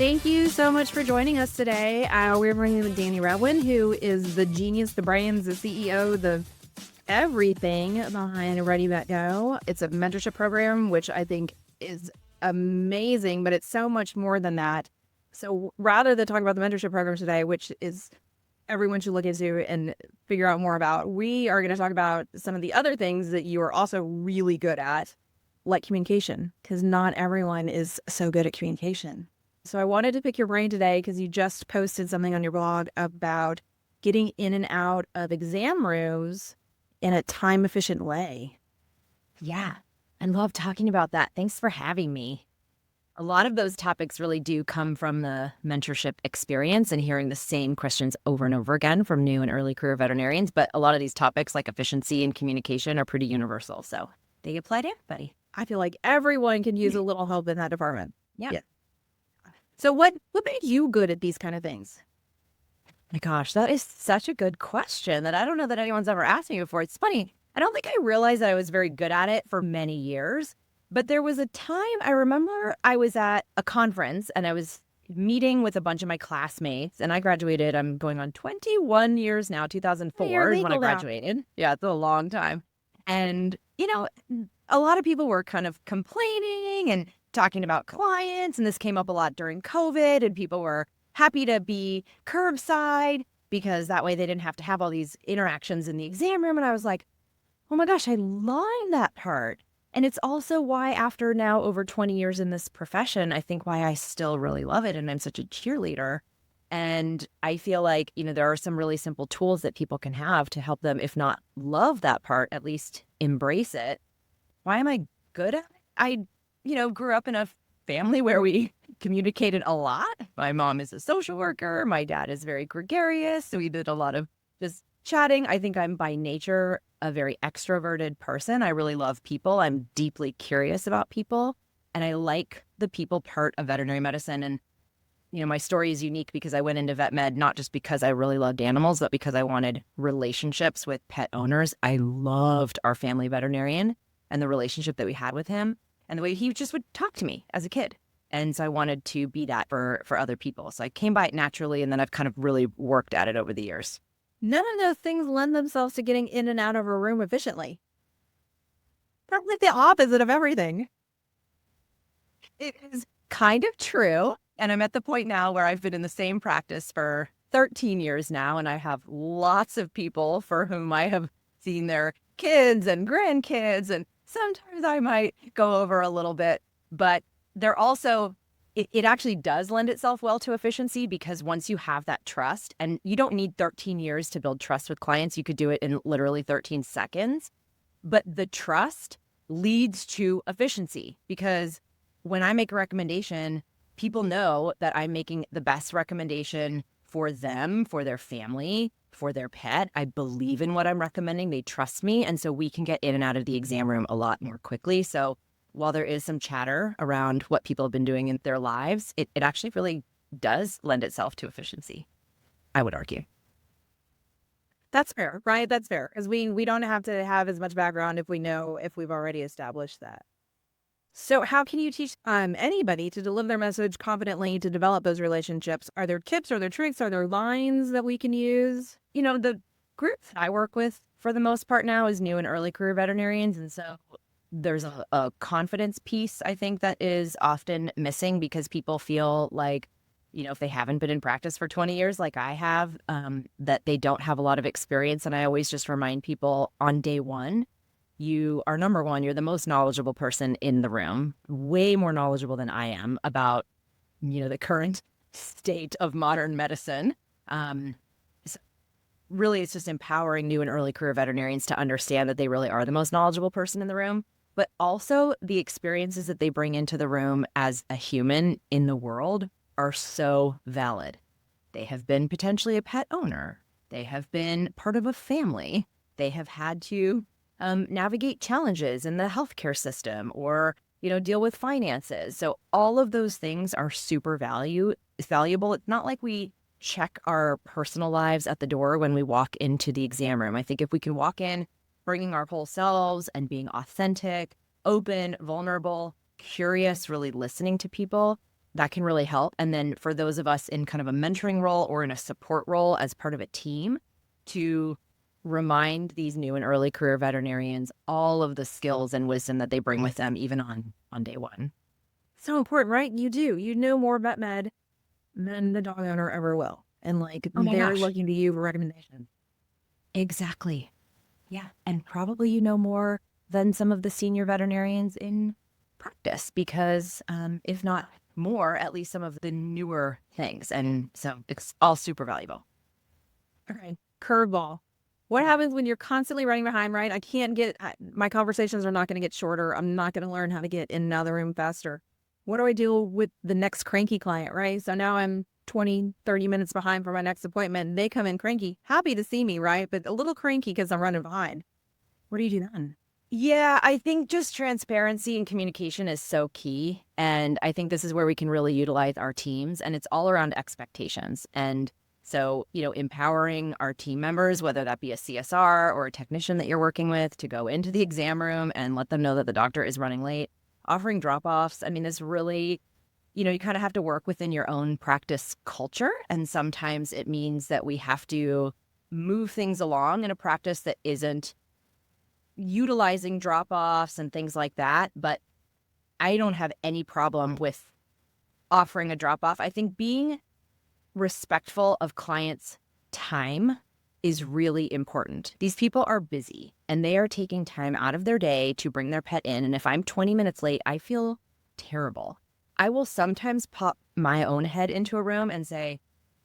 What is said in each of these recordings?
Thank you so much for joining us today. We're bringing in Dani Rabwin, who is the genius, the brains, the CEO, the everything behind Ready, Vet, Go. It's a mentorship program, which I think is amazing, but it's so much more than that. So rather than talk about the mentorship program today, which is everyone should look into and figure out more about, we are going to talk about some of the other things that you are also really good at, like communication, because not everyone is so good at communication. So I wanted to pick your brain today because you just posted something on your blog about getting in and out of exam rooms in a time-efficient way. Yeah, I love talking about that. Thanks for having me. A lot of those topics really do come from the mentorship experience and hearing the same questions over and over again from new and early career veterinarians. But a lot of these topics like efficiency and communication are pretty universal. So they apply to everybody. I feel like everyone can use a little help in that department. Yeah. So what made you good at these kind of things? My gosh, that is such a good question that I don't know that anyone's ever asked me before. It's funny. I don't think I realized that I was very good at it for many years. But there was a time I remember I was at a conference and I was meeting with a bunch of my classmates, and I graduated. I'm going on 21 years now. 2004 is when I graduated. Yeah, it's a long time. And, a lot of people were kind of complaining and talking about clients, and this came up a lot during COVID, and people were happy to be curbside because that way they didn't have to have all these interactions in the exam room. And I was like, oh my gosh, I love that part. And it's also why after now over 20 years in this profession, I think why I still really love it. And I'm such a cheerleader. And I feel like, there are some really simple tools that people can have to help them, if not love that part, at least embrace it. Why am I good at it? I, grew up in a family where we communicated a lot. My mom is a social worker. My dad is very gregarious. So we did a lot of just chatting. I think I'm by nature a very extroverted person. I really love people. I'm deeply curious about people. And I like the people part of veterinary medicine. And, my story is unique because I went into vet med not just because I really loved animals, but because I wanted relationships with pet owners. I loved our family veterinarian and the relationship that we had with him and the way he just would talk to me as a kid. And so I wanted to be that for other people. So I came by it naturally, and then I've kind of really worked at it over the years. None of those things lend themselves to getting in and out of a room efficiently. They're like the opposite of everything. It is kind of true. And I'm at the point now where I've been in the same practice for 13 years now, and I have lots of people for whom I have seen their kids and grandkids, and sometimes I might go over a little bit, but they're also, it actually does lend itself well to efficiency because once you have that trust, and you don't need 13 years to build trust with clients, you could do it in literally 13 seconds, but the trust leads to efficiency because when I make a recommendation, people know that I'm making the best recommendation for them, for their family, for their pet. I believe in what I'm recommending. They trust me. And so we can get in and out of the exam room a lot more quickly. So while there is some chatter around what people have been doing in their lives, it actually really does lend itself to efficiency, I would argue. That's fair, right? That's fair. Because we don't have to have as much background if we've already established that. So how can you teach anybody to deliver their message confidently, to develop those relationships? Are there tips? Are there tricks? Are there lines that we can use? The group that I work with for the most part now is new and early career veterinarians. And so there's a confidence piece, I think, that is often missing because people feel like, if they haven't been in practice for 20 years like I have, that they don't have a lot of experience. And I always just remind people on day one, you are number one, you're the most knowledgeable person in the room, way more knowledgeable than I am about, the current state of modern medicine. So really, it's just empowering new and early career veterinarians to understand that they really are the most knowledgeable person in the room, but also the experiences that they bring into the room as a human in the world are so valid. They have been potentially a pet owner. They have been part of a family. They have had to navigate challenges in the healthcare system or, deal with finances. So all of those things are super valuable. It's not like we check our personal lives at the door when we walk into the exam room. I think if we can walk in bringing our whole selves and being authentic, open, vulnerable, curious, really listening to people, that can really help. And then for those of us in kind of a mentoring role or in a support role as part of a team, to remind these new and early career veterinarians all of the skills and wisdom that they bring with them, even on day one. So important, right? You know more vet med than the dog owner ever will. And like, Oh my they're gosh. looking to you for recommendations. Exactly. Yeah. And probably you know more than some of the senior veterinarians in practice because, if not more, at least some of the newer things. And so it's all super valuable. Okay. Curveball. What happens when you're constantly running behind, right? My conversations are not going to get shorter. I'm not going to learn how to get in another room faster. What do I do with the next cranky client, right? So now I'm 20, 30 minutes behind for my next appointment. And they come in cranky, happy to see me, right? But a little cranky because I'm running behind. What do you do then? Yeah, I think just transparency and communication is so key. And I think this is where we can really utilize our teams. And it's all around expectations. And so, empowering our team members, whether that be a CSR or a technician that you're working with, to go into the exam room and let them know that the doctor is running late, offering drop-offs. I mean, this really, you kind of have to work within your own practice culture. And sometimes it means that we have to move things along in a practice that isn't utilizing drop-offs and things like that. But I don't have any problem with offering a drop-off. I think being respectful of clients' time is really important. These people are busy and they are taking time out of their day to bring their pet in. And if I'm 20 minutes late, I feel terrible. I will sometimes pop my own head into a room and say,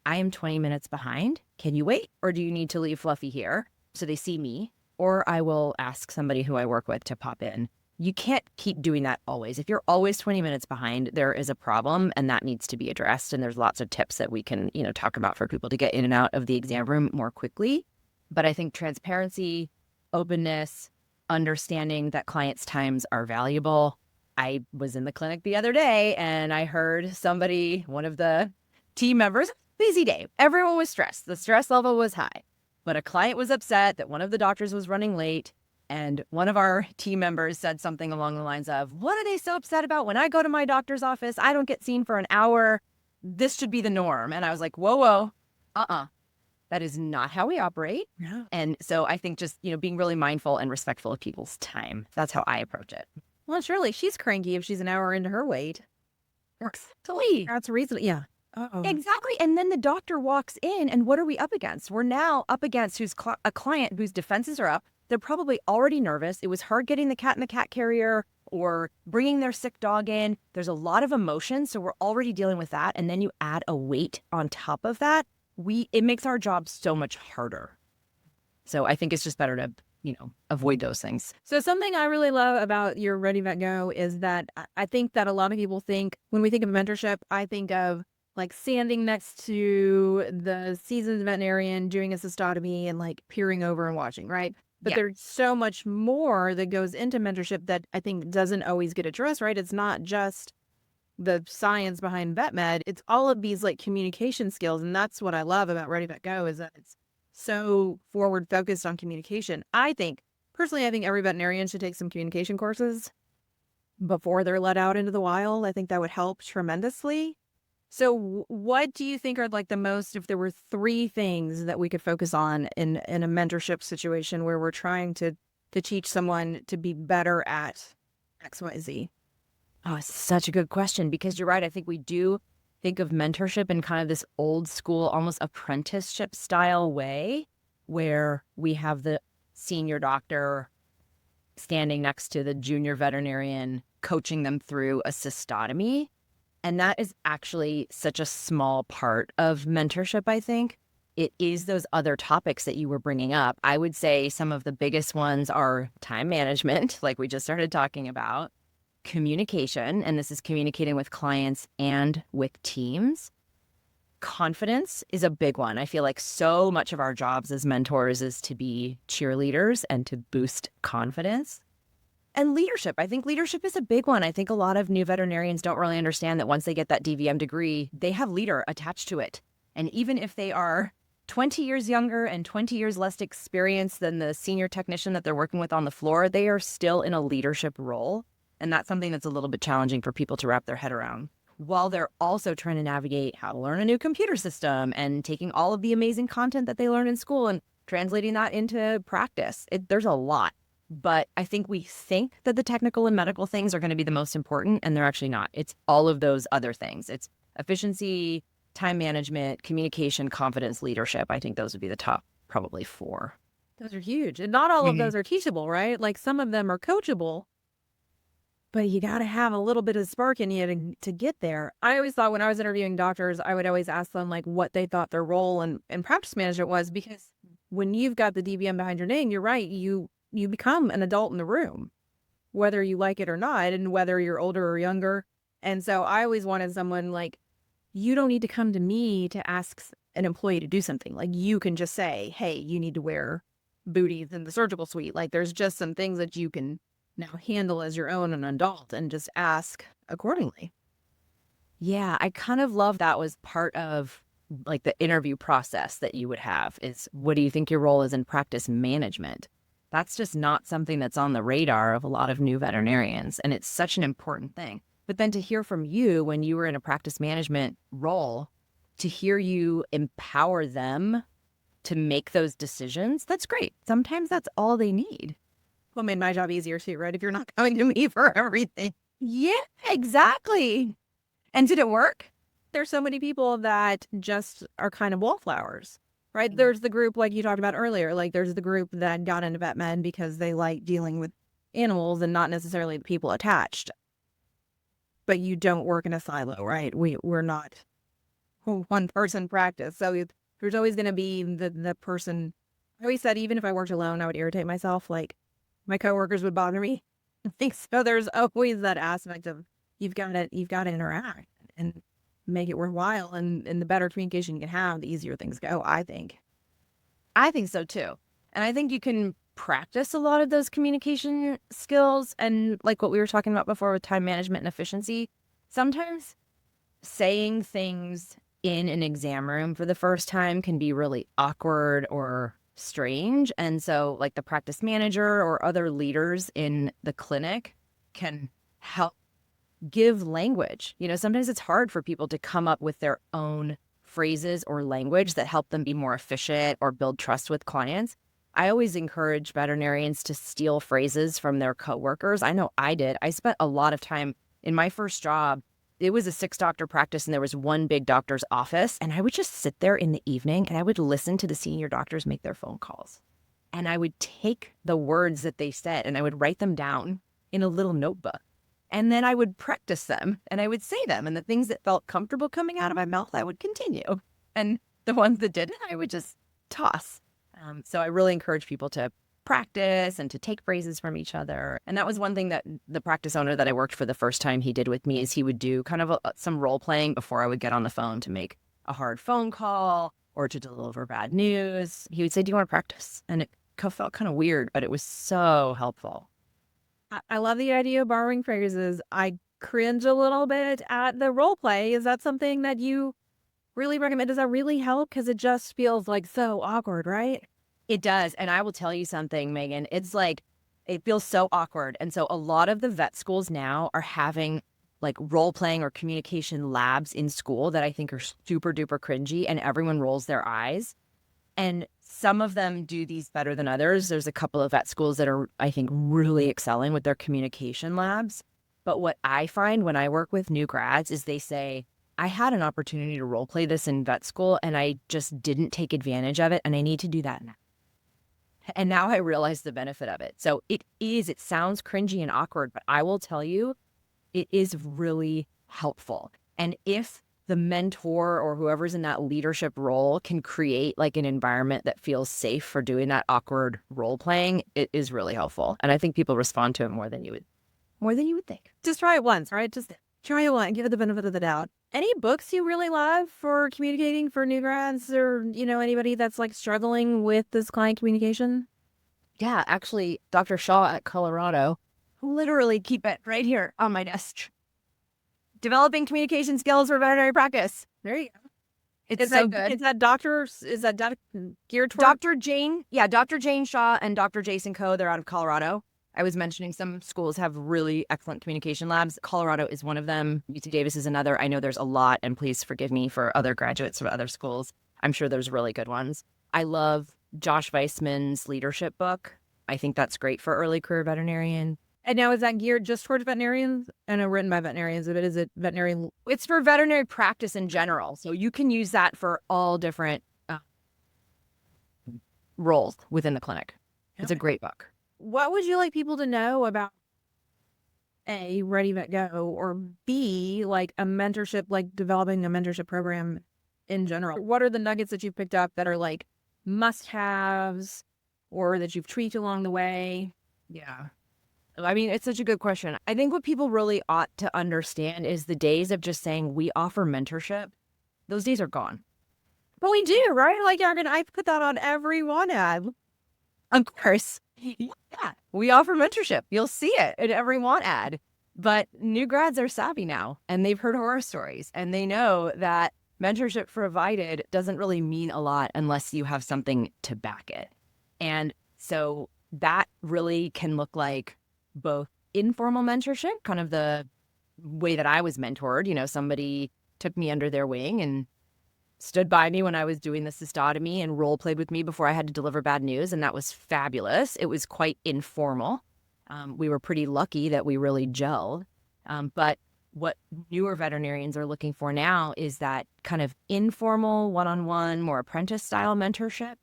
I am 20 minutes behind. Can you wait? Or do you need to leave Fluffy here so they see me? Or I will ask somebody who I work with to pop in. You can't keep doing that always. If you're always 20 minutes behind, there is a problem and that needs to be addressed. And there's lots of tips that we can, talk about for people to get in and out of the exam room more quickly. But I think transparency, openness, understanding that clients' times are valuable. I was in the clinic the other day and I heard somebody, one of the team members, busy day. Everyone was stressed. The stress level was high. But a client was upset that one of the doctors was running late. And one of our team members said something along the lines of, what are they so upset about? When I go to my doctor's office, I don't get seen for an hour. This should be the norm. And I was like, whoa. That is not how we operate. Yeah. And so I think just, being really mindful and respectful of people's time. That's how I approach it. Well, surely she's cranky if she's an hour into her wait. Exactly. That's reasonable. Yeah. Uh-oh. Exactly. And then the doctor walks in and what are we up against? We're now up against a client whose defenses are up. They're probably already nervous. It was hard getting the cat in the cat carrier or bringing their sick dog in. There's a lot of emotion. So we're already dealing with that. And then you add a weight on top of that. It makes our job so much harder. So I think it's just better to, avoid those things. So something I really love about your Ready Vet Go is that I think that a lot of people think, when we think of mentorship, I think of like standing next to the seasoned veterinarian doing a cystotomy and like peering over and watching, right? But there's so much more that goes into mentorship that I think doesn't always get addressed, right? It's not just the science behind vet med. It's all of these like communication skills. And that's what I love about Ready Vet Go, is that it's so forward focused on communication. Personally, I think every veterinarian should take some communication courses before they're let out into the wild. I think that would help tremendously. So what do you think are like the most, if there were 3 things that we could focus on in a mentorship situation where we're trying to teach someone to be better at XYZ? Oh, it's such a good question because you're right. I think we do think of mentorship in kind of this old school, almost apprenticeship style way where we have the senior doctor standing next to the junior veterinarian, coaching them through a cystotomy. And that is actually such a small part of mentorship, I think. It is those other topics that you were bringing up. I would say some of the biggest ones are time management, like we just started talking about, communication, and this is communicating with clients and with teams. Confidence is a big one. I feel like so much of our jobs as mentors is to be cheerleaders and to boost confidence. And leadership. I think leadership is a big one. I think a lot of new veterinarians don't really understand that once they get that DVM degree, they have leader attached to it. And even if they are 20 years younger and 20 years less experienced than the senior technician that they're working with on the floor, they are still in a leadership role. And that's something that's a little bit challenging for people to wrap their head around. while they're also trying to navigate how to learn a new computer system and taking all of the amazing content that they learn in school and translating that into practice. There's a lot. But I think we think that the technical and medical things are going to be the most important, and they're actually not. It's all of those other things. It's efficiency, time management, communication, confidence, leadership. I think those would be the top probably 4. Those are huge. And not all of those are teachable, right? Like some of them are coachable, but you got to have a little bit of spark in you to get there. I always thought when I was interviewing doctors, I would always ask them like what they thought their role in practice management was, because when you've got the DVM behind your name, you're right. You become an adult in the room, whether you like it or not, and whether you're older or younger. And so I always wanted someone like, you don't need to come to me to ask an employee to do something. Like you can just say, hey, you need to wear booties in the surgical suite. Like there's just some things that you can now handle as your own an adult and just ask accordingly. Yeah, I kind of love that was part of like the interview process that you would have is, what do you think your role is in practice management? That's just not something that's on the radar of a lot of new veterinarians. And it's such an important thing. But then to hear from you when you were in a practice management role, to hear you empower them to make those decisions, that's great. Sometimes that's all they need. Well, made my job easier too, right? If you're not coming to me for everything. Yeah, exactly. And did it work? There's so many people that just are kind of wallflowers, right? There's the group like you talked about earlier. Like there's the group that got into vet med because they like dealing with animals and not necessarily the people attached. But you don't work in a silo, right? We're not one person practice. So there's always going to be the person. I always said, even if I worked alone, I would irritate myself. Like my coworkers would bother me. I think so. There's always that aspect of you've got to interact and make it worthwhile. And the better communication you can have, the easier things go, I think. I think so too. And I think you can practice a lot of those communication skills. And like what we were talking about before with time management and efficiency, sometimes saying things in an exam room for the first time can be really awkward or strange. And so like the practice manager or other leaders in the clinic can help give language. You know, sometimes it's hard for people to come up with their own phrases or language that help them be more efficient or build trust with clients. I always encourage veterinarians to steal phrases from their coworkers. I know I did. I spent a lot of time in my first job. It was a 6-doctor practice and there was one big doctor's office. And I would just sit there in the evening and I would listen to the senior doctors make their phone calls. And I would take the words that they said and I would write them down in a little notebook. And then I would practice them and I would say them. And the things that felt comfortable coming out of my mouth, I would continue. And the ones that didn't, I would just toss. So I really encourage people to practice and to take phrases from each other. And that was one thing that the practice owner that I worked for the first time he did with me is he would do kind of some role playing before I would get on the phone to make a hard phone call or to deliver bad news. He would say, do you want to practice? And it felt kind of weird, but it was so helpful. I love the idea of borrowing phrases. I cringe a little bit at the role play. Is that something that you really recommend? Does that really help? Because it just feels like so awkward, right? It does. And I will tell you something, Megan. It's like, it feels so awkward. And so a lot of the vet schools now are having like role playing or communication labs in school that I think are super duper cringy and everyone rolls their eyes. And some of them do these better than others. There's a couple of vet schools that are, I think, really excelling with their communication labs. But what I find when I work with new grads is they say, I had an opportunity to role play this in vet school and I just didn't take advantage of it. And I need to do that now. And now I realize the benefit of it. So it sounds cringy and awkward, but I will tell you, it is really helpful. And if the mentor or whoever's in that leadership role can create like an environment that feels safe for doing that awkward role playing, it is really helpful. And I think people respond to it more than you would think. Just try it once, right? Just try it once. Give it the benefit of the doubt. Any books you really love for communicating for new grads or, you know, anybody that's like struggling with this client communication? Yeah, actually, Dr. Shaw at Colorado, literally keep it right here on my desk. Developing communication skills for veterinary practice. There you go. It's so good. Is that geared toward? Dr. Jane Shaw and Dr. Jason Coe, they're out of Colorado. I was mentioning some schools have really excellent communication labs. Colorado is one of them. UC Davis is another. I know there's a lot, and please forgive me for other graduates from other schools. I'm sure there's really good ones. I love Josh Weissman's leadership book. I think that's great for early career veterinarian. And now is that geared just towards veterinarians? I know written by veterinarians, but is it veterinary? It's for veterinary practice in general. So you can use that for all different roles within the clinic. It's a great book. What would you like people to know about A, Ready Vet Go, or B, like a mentorship, like developing a mentorship program in general? What are the nuggets that you've picked up that are like must-haves or that you've tweaked along the way? Yeah. I mean, it's such a good question. I think what people really ought to understand is the days of just saying we offer mentorship, those days are gone. But we do, right? Like, I put that on every one ad. Of course. Yeah, we offer mentorship. You'll see it in every want ad. But new grads are savvy now, and they've heard horror stories, and they know that mentorship provided doesn't really mean a lot unless you have something to back it. And so that really can look like both informal mentorship, kind of the way that I was mentored. You know, somebody took me under their wing and stood by me when I was doing the cystotomy and role played with me before I had to deliver bad news. And that was fabulous. It was quite informal. We were pretty lucky that we really gelled. But what newer veterinarians are looking for now is that kind of informal, one-on-one, more apprentice-style mentorship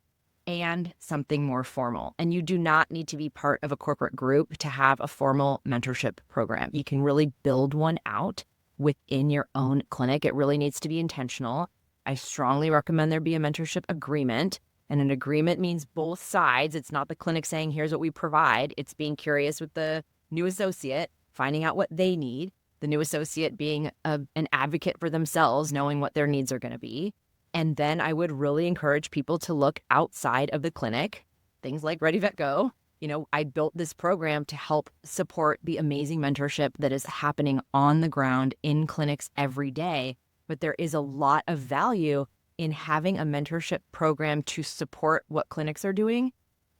and something more formal. And you do not need to be part of a corporate group to have a formal mentorship program. You can really build one out within your own clinic. It really needs to be intentional. I strongly recommend there be a mentorship agreement. And an agreement means both sides. It's not the clinic saying, here's what we provide. It's being curious with the new associate, finding out what they need. The new associate being an advocate for themselves, knowing what their needs are going to be. And then I would really encourage people to look outside of the clinic, things like Ready Vet Go. You know, I built this program to help support the amazing mentorship that is happening on the ground in clinics every day. But there is a lot of value in having a mentorship program to support what clinics are doing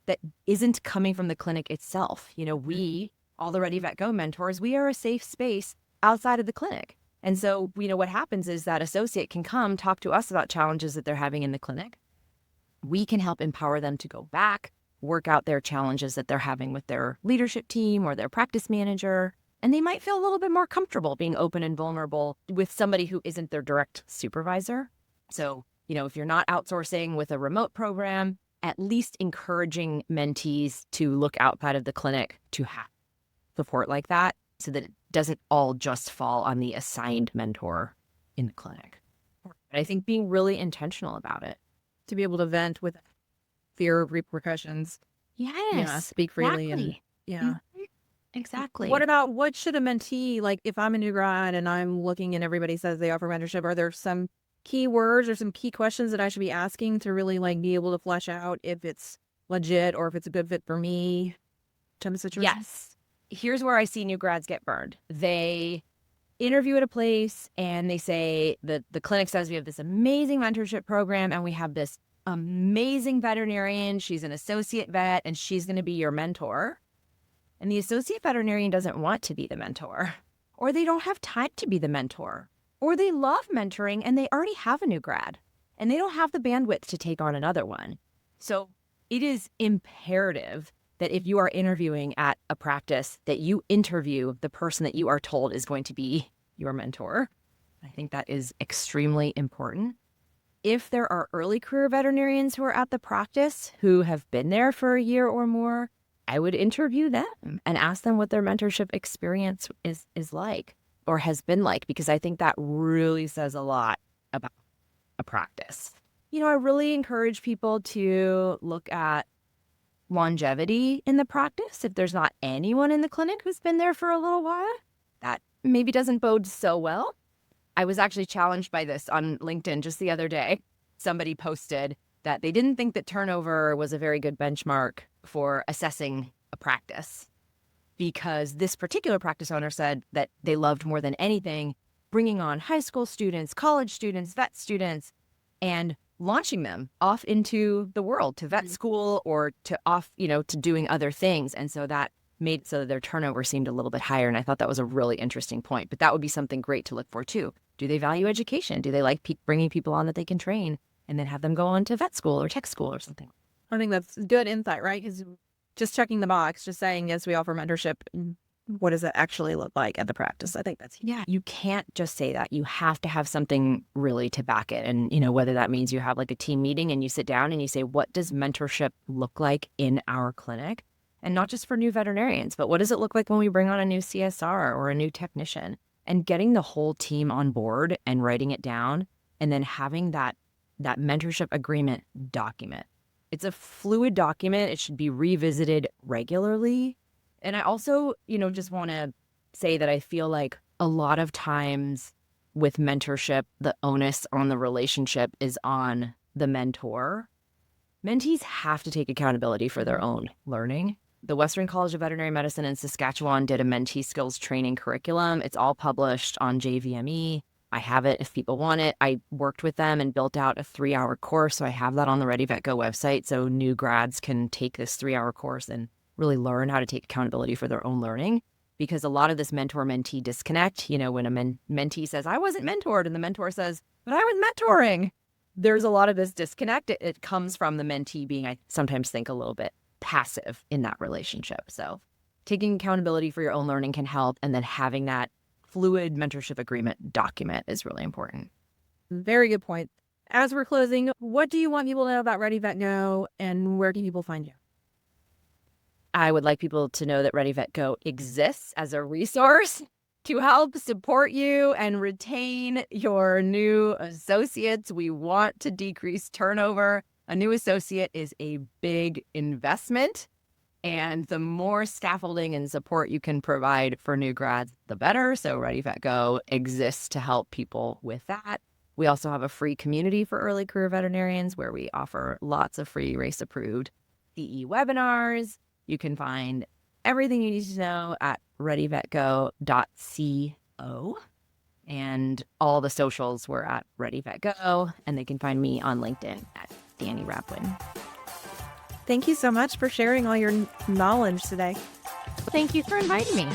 that isn't coming from the clinic itself. You know, we, all the Ready Vet Go mentors, we are a safe space outside of the clinic. And so, you know, what happens is that associate can come talk to us about challenges that they're having in the clinic. We can help empower them to go back, work out their challenges that they're having with their leadership team or their practice manager. And they might feel a little bit more comfortable being open and vulnerable with somebody who isn't their direct supervisor. So, you know, if you're not outsourcing with a remote program, at least encouraging mentees to look outside of the clinic to have support like that so that it doesn't all just fall on the assigned mentor in the clinic. But I think being really intentional about it. To be able to vent with fear of repercussions. Yes. Yeah, speak freely. Exactly. And Exactly. What should a mentee, like if I'm a new grad and I'm looking and everybody says they offer mentorship, are there some key words or some key questions that I should be asking to really like be able to flesh out if it's legit or if it's a good fit for me type of situation? Yes. Here's where I see new grads get burned. They interview at a place and they say that the clinic says we have this amazing mentorship program and we have this amazing veterinarian. She's an associate vet and she's going to be your mentor. And the associate veterinarian doesn't want to be the mentor, or they don't have time to be the mentor, or they love mentoring and they already have a new grad and they don't have the bandwidth to take on another one. So it is imperative that if you are interviewing at a practice, that you interview the person that you are told is going to be your mentor. I think that is extremely important. If there are early career veterinarians who are at the practice who have been there for a year or more, I would interview them and ask them what their mentorship experience is like or has been like, because I think that really says a lot about a practice. You know, I really encourage people to look at longevity in the practice. If there's not anyone in the clinic who's been there for a little while, that maybe doesn't bode so well. I was actually challenged by this on LinkedIn just the other day. Somebody posted that they didn't think that turnover was a very good benchmark for assessing a practice, because this particular practice owner said that they loved more than anything bringing on high school students, college students, vet students, and launching them off into the world to vet school or to off, you know, to doing other things. And so that made so that their turnover seemed a little bit higher. And I thought that was a really interesting point. But that would be something great to look for too. Do they value education? Do they like bringing people on that they can train and then have them go on to vet school or tech school or something? I think that's good insight, right? Because just checking the box, just saying, yes, we offer mentorship. What does it actually look like at the practice? I think that's, yeah, you can't just say that. You have to have something really to back it. And, whether that means you have like a team meeting and you sit down and you say, what does mentorship look like in our clinic? And not just for new veterinarians, but what does it look like when we bring on a new CSR or a new technician? And getting the whole team on board and writing it down and then having that mentorship agreement document. It's a fluid document. It should be revisited regularly. And I also, just want to say that I feel like a lot of times with mentorship, the onus on the relationship is on the mentor. Mentees have to take accountability for their own learning. The Western College of Veterinary Medicine in Saskatchewan did a mentee skills training curriculum. It's all published on JVME. I have it if people want it. I worked with them and built out a 3-hour course. So I have that on the Ready Vet Go website. So new grads can take this 3-hour course and really learn how to take accountability for their own learning. Because a lot of this mentor-mentee disconnect, when a mentee says, I wasn't mentored, and the mentor says, but I was mentoring. There's a lot of this disconnect. It comes from the mentee being, I sometimes think, a little bit passive in that relationship. So taking accountability for your own learning can help. And then having that fluid mentorship agreement document is really important. very good point. As we're closing, what do you want people to know about Ready Vet Go, and where can people find you? I would like people to know that Ready Vet Go exists as a resource to help support you and retain your new associates. We want to decrease turnover. A new associate is a big investment, and the more scaffolding and support you can provide for new grads, the better. So Ready Vet Go exists to help people with that. We also have a free community for early career veterinarians where we offer lots of free race-approved CE webinars. You can find everything you need to know at readyvetgo.co. And all the socials were at Ready Vet Go, and they can find me on LinkedIn at Dani Rabwin. Thank you so much for sharing all your knowledge today. Thank you for inviting me.